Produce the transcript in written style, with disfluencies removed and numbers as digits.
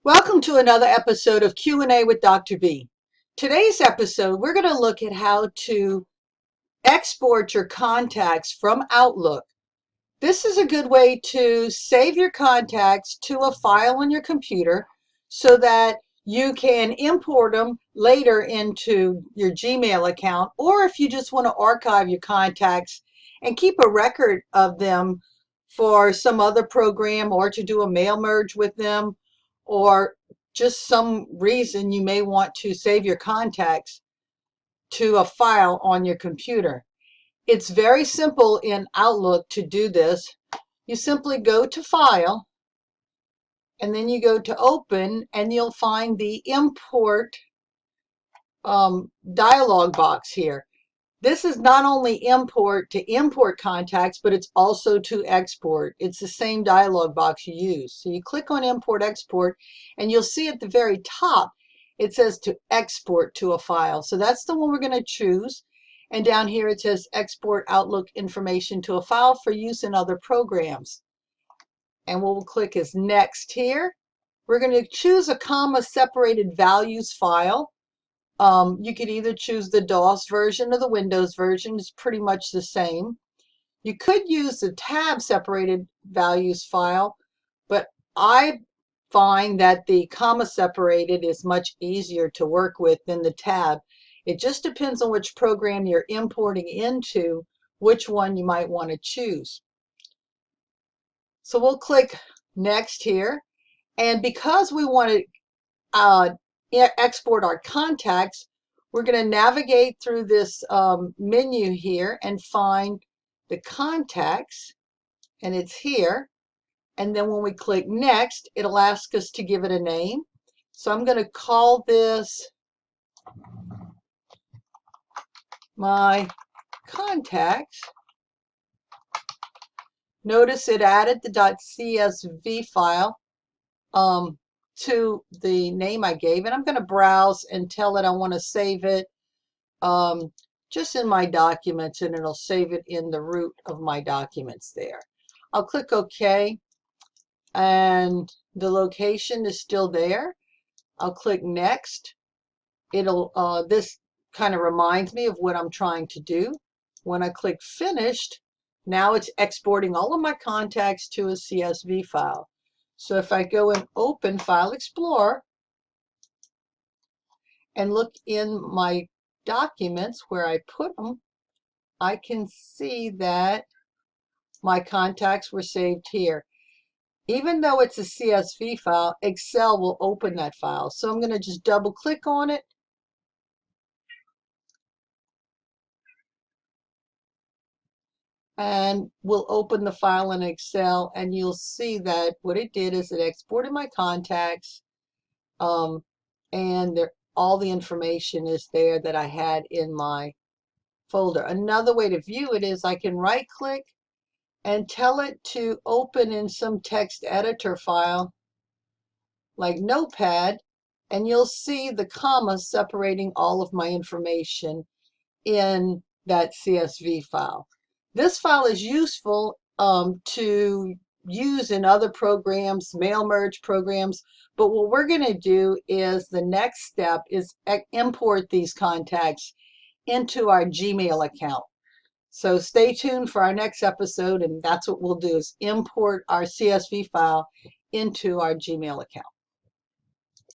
Welcome to another episode of Q&A with Dr. V. Today's episode, we're going to look at how to export your contacts from Outlook. This is a good way to save your contacts to a file on your computer so that you can import them later into your Gmail account, or if you just want to archive your contacts and keep a record of them for some other program, or to do a mail merge with them, or just some reason you may want to save your contacts to a file on your computer. It's very simple in Outlook to do this. You simply go to File, and then you go to Open, and you'll find the Import dialog box here. This is not only to import contacts, but it's also to export. It's the same dialog box you use. So you click on Import Export, and you'll see at the very top, it says to export to a file. So that's the one we're going to choose. And down here it says Export Outlook information to a file for use in other programs. And we'll click as Next here. We're going to choose a comma-separated values file. You could either choose the DOS version or the Windows version. It's pretty much the same. You could use the tab separated values file, but I find that the comma separated is much easier to work with than the tab. It just depends on which program you're importing into, which one you might want to choose. So we'll click Next here. And because we want to export our contacts, we're going to navigate through this menu here and find the contacts, and it's here. And then when we click Next, it'll ask us to give it a name. So I'm going to call this my contacts. Notice it added the .csv file to the name I gave, and I'm going to browse and tell it I want to save it just in my documents, and it'll save it in the root of my documents there. I'll click OK, and the location is still there. I'll click Next. This kind of reminds me of what I'm trying to do. When I click Finished, now it's exporting all of my contacts to a CSV file. So if I go and open File Explorer and look in my documents where I put them, I can see that my contacts were saved here. Even though it's a CSV file, Excel will open that file. So I'm going to just double click on it. And we'll open the file in Excel, and you'll see that what it did is it exported my contacts, and all the information is there that I had in my folder. Another way to view it is I can right click and tell it to open in some text editor file like Notepad, and you'll see the commas separating all of my information in that CSV file. This file is useful to use in other programs, mail merge programs, but what we're going to do is the next step is import these contacts into our Gmail account. So stay tuned for our next episode, and that's what we'll do, is import our CSV file into our Gmail account.